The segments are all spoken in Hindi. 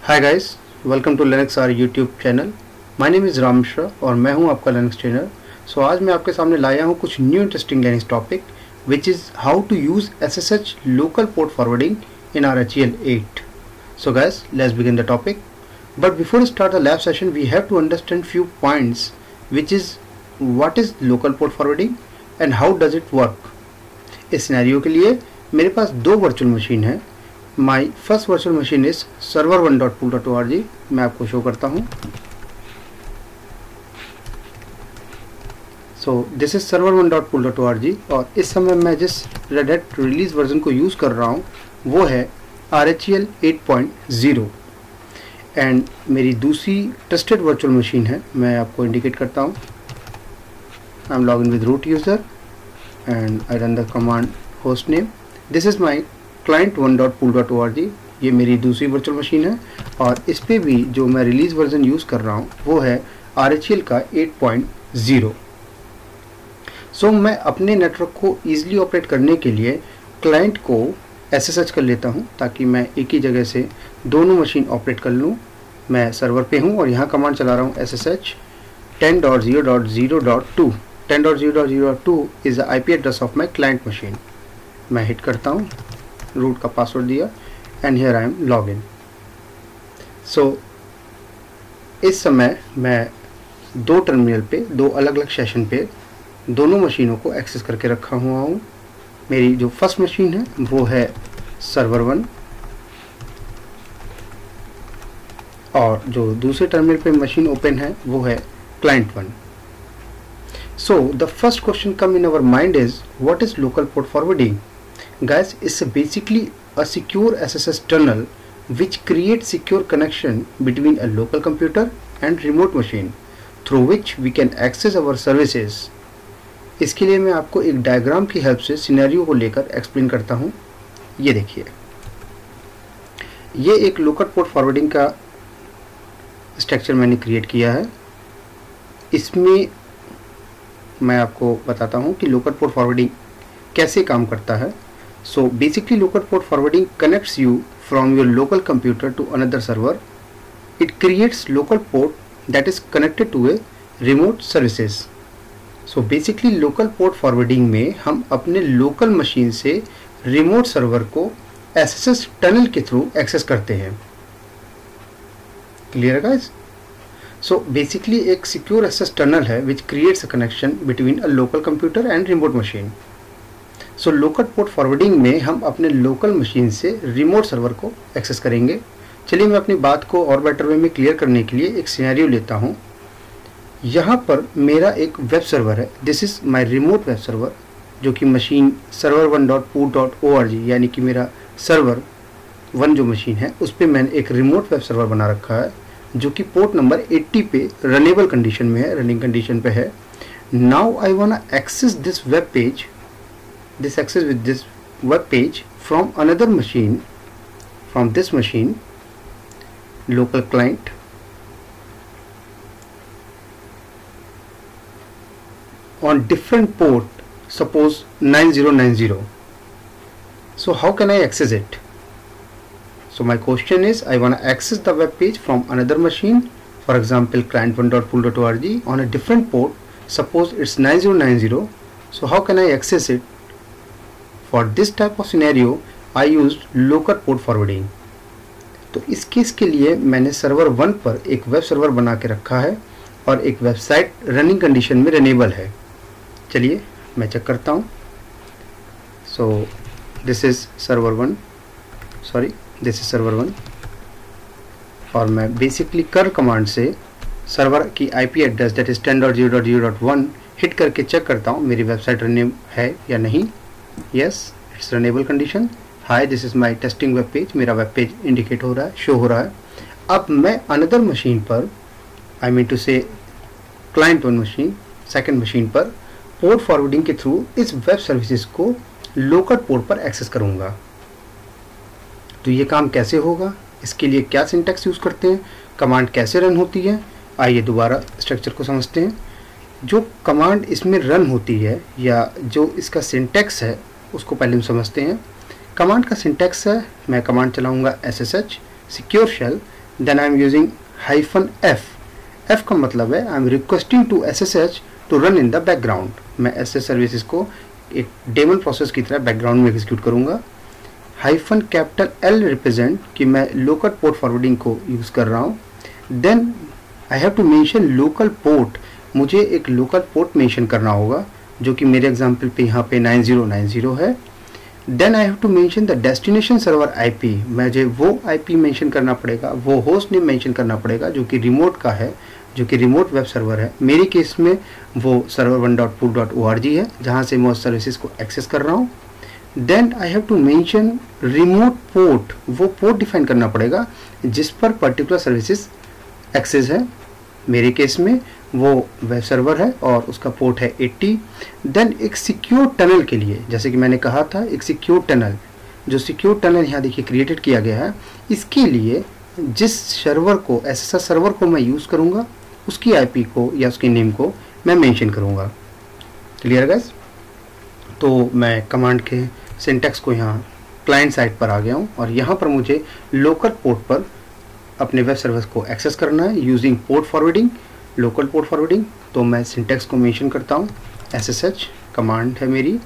Hi guys, welcome to Linux our YouTube channel. My name is Ram Mishra और मैं हूं आपका लिनक्स ट्रेनर। सो आज मैं आपके सामने लाया हूं कुछ new interesting Linux topic which is how to use SSH local port forwarding in RHEL 8. So guys, let's begin the topic. But before we start the lab session, we have to understand few points, which is what is local port forwarding and how does it work. इस सिनेरियो के लिए मेरे पास दो वर्चुअल मशीन है। My first virtual machine is server1.pool.org। मैं आपको शो करता हूँ। सो दिस इज server1.pool.org और इस समय मैं जिस रेड हैट रिलीज वर्जन को यूज़ कर रहा हूँ वो है RHEL 8.0 एंड मेरी दूसरी ट्रस्टेड वर्चुअल मशीन है। मैं आपको इंडिकेट करता हूँ। I am log in with root user and I run the command hostname. This is my client1.pool.org। ये मेरी दूसरी वर्चुअल मशीन है और इस पे भी जो मैं रिलीज वर्जन यूज़ कर रहा हूँ वो है RHEL का 8.0। सो मैं अपने नेटवर्क को ईजिली ऑपरेट करने के लिए क्लाइंट को SSH कर लेता हूँ ताकि मैं एक ही जगह से दोनों मशीन ऑपरेट कर लूँ। मैं सर्वर पे हूँ और यहाँ कमांड चला रहा हूँ SSH 10.0.0.2। 10.0.0.2 is the IP address of my client machine। मैं हिट करता हूँ, रूट का पासवर्ड दिया and here I am log in. So इस समय मैं दो टर्मिनल पे दो अलग अलग सेशन पे दोनों मशीनों को एक्सेस करके रखा हुआ हूँ। मेरी जो फर्स्ट मशीन है वो है server1 और जो दूसरे टर्मिनल पे मशीन ओपन है वो है client1। So the first question come in our mind is what is local port forwarding? Guys, it's basically a secure SSH tunnel which creates secure connection between a local computer and remote machine through which we can access our services. इसके लिए मैं आपको एक डायग्राम की हेल्प से सिनेरियो को लेकर एक्सप्लेन करता हूँ। ये देखिए, ये एक लोकल पोर्ट फॉरवर्डिंग का स्ट्रक्चर मैंने क्रिएट किया है। इसमें मैं आपको बताता हूँ कि लोकल पोर्ट फॉरवर्डिंग कैसे काम करता है। So basically local port forwarding connects you from your local computer to another server. It creates local port that is connected to a remote services. So basically local port forwarding में हम अपने लोकल मशीन से रिमोट सर्वर को SSH टनल के थ्रू एक्सेस करते हैं। Clear guys? So basically एक secure access tunnel है which creates a connection between a local computer and remote machine. So local port forwarding में हम अपने local machine से remote server को access करेंगे। चलिए मैं अपनी बात को और बेटर वे में क्लियर करने के लिए एक सिनेरियो लेता हूँ। यहाँ पर मेरा एक वेब सर्वर है। This is my remote web server जो कि मशीन server1.pool.org यानी कि मेरा सर्वर 1 जो मशीन है उस पर मैंने एक रिमोट वेब सर्वर बना रखा है जो कि पोर्ट नंबर 80 पे रनेबल कंडीशन में है, रनिंग कंडीशन पे है। Now I want access this web page, this access with this web page from another machine, from this machine local client on different port, suppose 9090. So how can I access it? So my question is, I want to access the web page from another machine, for example client1.pool.org on a different port, suppose it's 9090. So how can I access it? For this type of scenario I used local port forwarding. तो इस केस के लिए मैंने सर्वर 1 पर एक वेब सर्वर बना के रखा है और एक वेबसाइट रनिंग कंडीशन में रनेबल है। चलिए मैं चेक करता हूँ। So this is server1, sorry this is server1 और मैं बेसिकली कर कमांड से सर्वर की IP address that is 10.0.0.1 hit करके चेक करता हूँ मेरी वेबसाइट रन है या नहीं। Yes, it's runnable condition. Hi, this is my testing web page. मेरा वेब पेज इंडिकेट हो रहा है, शो हो रहा है। अब मैं अनदर मशीन पर, आई मीन टू से client1 मशीन, सेकेंड मशीन पर पोर्ट फॉरवर्डिंग के थ्रू इस वेब सर्विसेज को लोकल पोर्ट पर एक्सेस करूँगा। तो ये काम कैसे होगा, इसके लिए क्या सिंटैक्स यूज़ करते हैं, कमांड कैसे रन होती है, आइए दोबारा स्ट्रक्चर को समझते हैं। जो कमांड इसमें रन होती है या जो इसका सिंटैक्स है उसको पहले हम समझते हैं। कमांड का सिंटैक्स है, मैं कमांड चलाऊँगा SSH secure shell then I am using -f। f का मतलब है I am requesting to SSH to run in the background. मैं SSH सर्विसेज को एक डेमन प्रोसेस की तरह बैकग्राउंड में एग्जीक्यूट करूंगा। -L रिप्रेजेंट कि मैं लोकल पोर्ट फॉरवर्डिंग को यूज कर रहा हूँ। Then I have to mention local port, मुझे एक लोकल पोर्ट मेंशन करना होगा जो कि मेरे एग्जांपल पे यहाँ पे 9090 है। Then I have to mention the destination server IP, मुझे वो IP मेंशन करना पड़ेगा, वो होस्ट नेम मेंशन करना पड़ेगा जो कि रिमोट का है, जो कि रिमोट वेब सर्वर है। मेरे केस में वो server1.pool.org है जहाँ से मैं उस सर्विसेज को एक्सेस कर रहा हूँ। Then I have to mention remote port, वो पोर्ट डिफाइन करना पड़ेगा जिस पर पर्टिकुलर सर्विसेज एक्सेस है। मेरे केस में वो वेब सर्वर है और उसका पोर्ट है 80। देन एक सिक्योर टनल के लिए, जैसे कि मैंने कहा था, एक सिक्योर टनल, जो सिक्योर टनल यहाँ देखिए क्रिएटेड किया गया है, इसके लिए जिस सर्वर को SSH सर्वर को मैं यूज़ करूँगा उसकी IP को या उसके नेम को मैं मेंशन करूँगा। Clear guys? तो मैं कमांड के सिंटैक्स को यहाँ क्लाइंट साइड पर आ गया हूँ और यहाँ पर मुझे लोकल पोर्ट पर अपने वेब सर्वर को एक्सेस करना है using port forwarding, local port forwarding. तो मैं सिंटैक्स को मेंशन करता हूँ, SSH कमांड है मेरी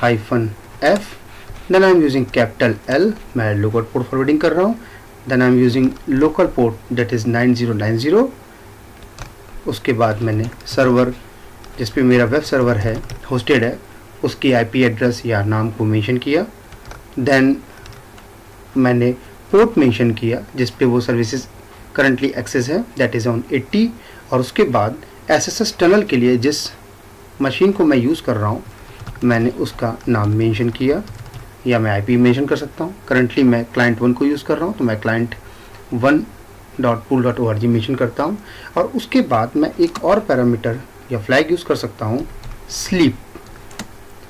-f, then I am using L, मैं लोकल पोर्ट फॉरवर्डिंग कर रहा हूँ। Then I am using local port that is 9090। उसके बाद मैंने सर्वर जिस पे मेरा वेब सर्वर है होस्टेड है उसकी IP एड्रेस या नाम को मेंशन किया। देन मैंने पोर्ट मेंशन किया जिस पे वो सर्विसेज करंटली एक्सेस है, दैट इज़ ऑन 80। और उसके बाद SSH टनल के लिए जिस मशीन को मैं यूज़ कर रहा हूँ मैंने उसका नाम मेंशन किया या मैं IP मेंशन कर सकता हूँ। करंटली मैं क्लाइंट 1 को यूज़ कर रहा हूँ तो मैं client 1.pool.org मेंशन करता हूँ। और उसके बाद मैं एक और पैरामीटर या फ्लैग यूज़ कर सकता हूँ, sleep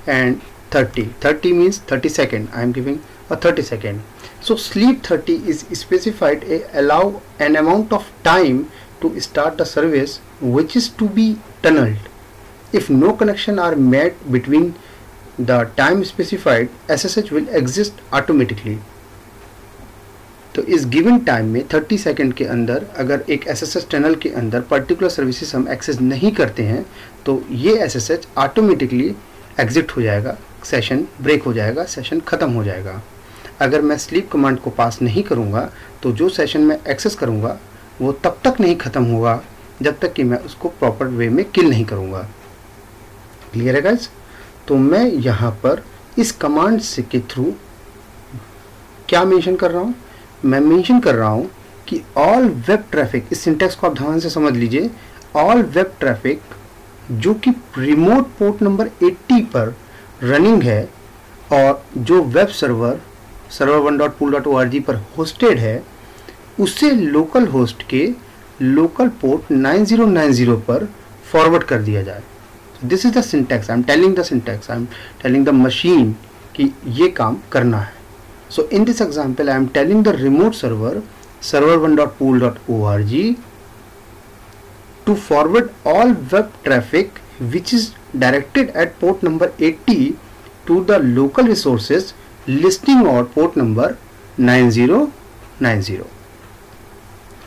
and 30 means 30 second, I am giving a 30 second. So sleep 30 is specified allow an amount of time to start the service which is to be tunneled. If no connection are made between the time specified, SSH will exist automatically. तो इस गिवन टाइम में 30 सेकंड के अंदर अगर एक SSH टनल के अंदर पर्टिकुलर सर्विसेज हम एक्सेस नहीं करते हैं तो ये SSH ऑटोमेटिकली एग्जिट हो जाएगा, सेशन ब्रेक हो जाएगा, सेशन ख़त्म हो जाएगा। अगर मैं स्लीप कमांड को पास नहीं करूँगा तो जो सेशन मैं एक्सेस करूँगा वो तब तक नहीं ख़त्म होगा जब तक कि मैं उसको प्रॉपर वे में किल नहीं करूँगा। क्लियर है गाइस? तो मैं यहाँ पर इस कमांड से के थ्रू क्या मेंशन कर रहा हूँ, मैं मेंशन कर रहा हूँ कि ऑल वेब ट्रैफिक, इस सिंटैक्स को आप ध्यान से समझ लीजिए, ऑल वेब ट्रैफिक जो कि रिमोट पोर्ट नंबर 80 पर रनिंग है और जो वेब सर्वर server1.pool.org पर होस्टेड है उसे लोकल होस्ट के लोकल पोर्ट 9090 पर फॉरवर्ड कर दिया जाए। This is the syntax, I am telling the syntax, I am telling the machine कि ये काम करना है। So in this example I am telling the remote server server1.pool.org to forward all web traffic which is directed at port number 80 to the local resources listing or port number 9090।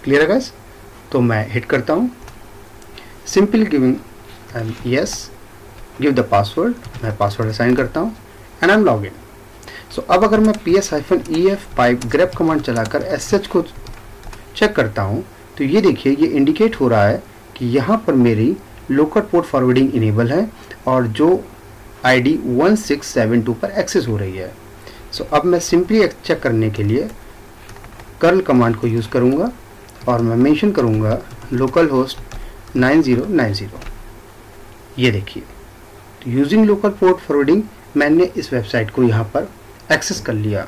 Clear है गाइस? तो मैं हिट करता हूँ, simply giving yes, give the password, मैं पासवर्ड असाइन करता हूँ and I am log in. So अब अगर मैं ps-ef pipe grep कमांड चलाकर SSH को चेक करता हूँ तो ये देखिए ये इंडिकेट हो रहा है कि यहाँ पर मेरी लोकल पोर्ट फॉरवर्डिंग इनेबल है और जो ID 1672 पर एक्सेस हो रही है। सो अब मैं सिंपली चेक करने के लिए कर्ल कमांड को यूज़ करूँगा और मैं मेंशन करूँगा लोकल होस्ट 9090। ये देखिए तो यूजिंग लोकल पोर्ट फॉरवर्डिंग मैंने इस वेबसाइट को यहाँ पर एक्सेस कर लिया।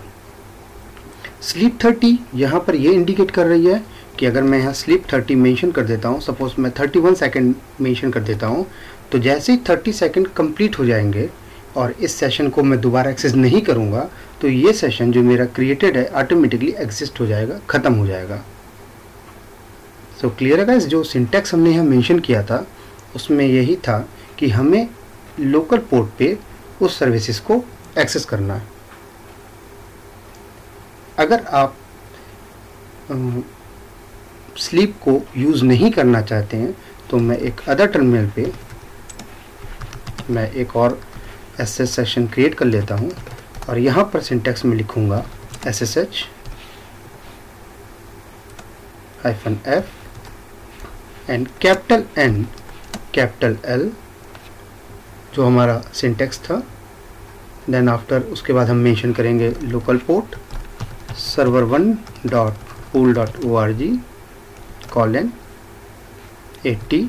स्लीप 30 यहाँ पर ये इंडिकेट कर रही है कि अगर मैं यहाँ स्लीप 30 मेंशन कर देता हूँ, सपोज मैं 31 सेकंड मेंशन कर देता हूँ, तो जैसे ही 30 सेकंड कंप्लीट हो जाएंगे और इस सेशन को मैं दोबारा एक्सेस नहीं करूँगा तो ये सेशन जो मेरा क्रिएटेड है ऑटोमेटिकली एग्जिस्ट हो जाएगा, ख़त्म हो जाएगा। सो क्लियर है गाइस? जो सिंटैक्स हमने यहाँ मेंशन किया था उसमें यही था कि हमें लोकल पोर्ट पे उस सर्विसेज को एक्सेस करना है। अगर आप स्लीप को यूज़ नहीं करना चाहते हैं तो मैं एक अदर टर्मिनल पे मैं एक और SSH सेशन क्रिएट कर लेता हूँ और यहाँ पर सिंटैक्स में लिखूँगा SSH -F and capital N capital L जो हमारा सिंटैक्स था। देन आफ्टर उसके बाद हम मेंशन करेंगे लोकल पोर्ट server1.pool.org :80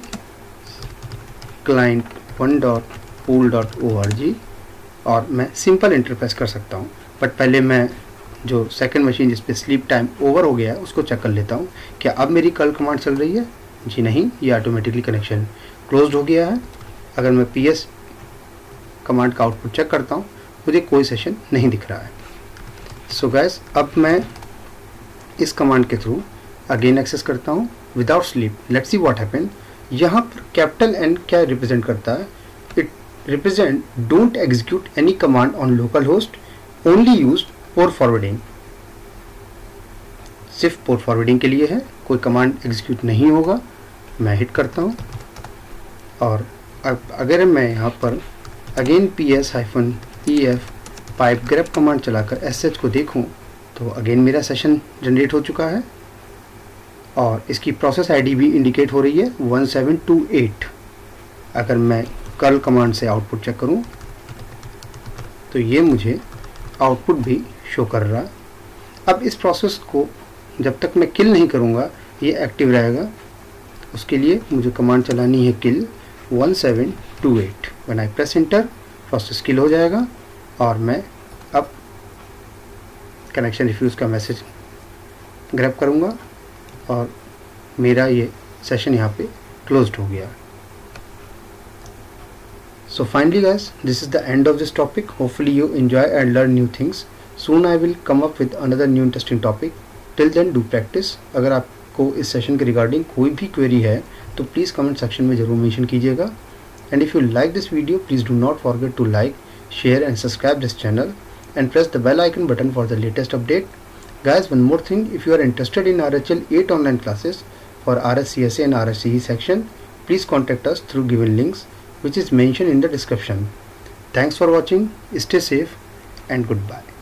client1.pool.org और मैं सिंपल इंटर प्रेस कर सकता हूँ। बट पहले मैं जो सेकंड मशीन जिस पे स्लीप टाइम ओवर हो गया है उसको चेक कर लेता हूँ क्या अब मेरी कर्ल कमांड चल रही है। जी नहीं, ये ऑटोमेटिकली कनेक्शन क्लोज्ड हो गया है। अगर मैं PS कमांड का आउटपुट चेक करता हूँ मुझे कोई सेशन नहीं दिख रहा है। सो गाइस, अब मैं इस कमांड के थ्रू अगेन एक्सेस करता हूँ without sleep. Let's see what happen. यहाँ पर कैपिटल N क्या रिप्रेजेंट करता है? It represent don't execute any command on local host, only used port forwarding. सिर्फ पोर्ट फॉरवर्डिंग के लिए है, कोई कमांड एग्जीक्यूट नहीं होगा। मैं हिट करता हूँ और अब अगर मैं यहाँ पर again PS-EF pipe grep command चलाकर SSH को देखूँ तो अगेन मेरा सेशन जनरेट हो चुका है और इसकी प्रोसेस ID भी इंडिकेट हो रही है 1728। अगर मैं कर्ल कमांड से आउटपुट चेक करूं तो ये मुझे आउटपुट भी शो कर रहा है। अब इस प्रोसेस को जब तक मैं किल नहीं करूंगा ये एक्टिव रहेगा। उसके लिए मुझे कमांड चलानी है kill 1728। When I press enter process kill हो जाएगा और मैं अब कनेक्शन रिफ्यूज़ का मैसेज ग्रैब करूंगा और मेरा ये सेशन यहाँ पे क्लोज्ड हो गया। So finally guys, this is the end of this topic. Hopefully you enjoy and learn new things. Soon I will come up with another new interesting topic. Till then do practice. अगर आपको इस सेशन के रिगार्डिंग कोई भी क्वेरी है तो प्लीज़ कमेंट सेक्शन में ज़रूर मेंशन कीजिएगा। And if you like this video, please do not forget to like, share and subscribe this channel and press the bell icon button for the latest update. Guys, one more thing, if you are interested in RHL 8 online classes for RSCSA and RSCE section, please contact us through given links which is mentioned in the description. Thanks for watching, stay safe and goodbye.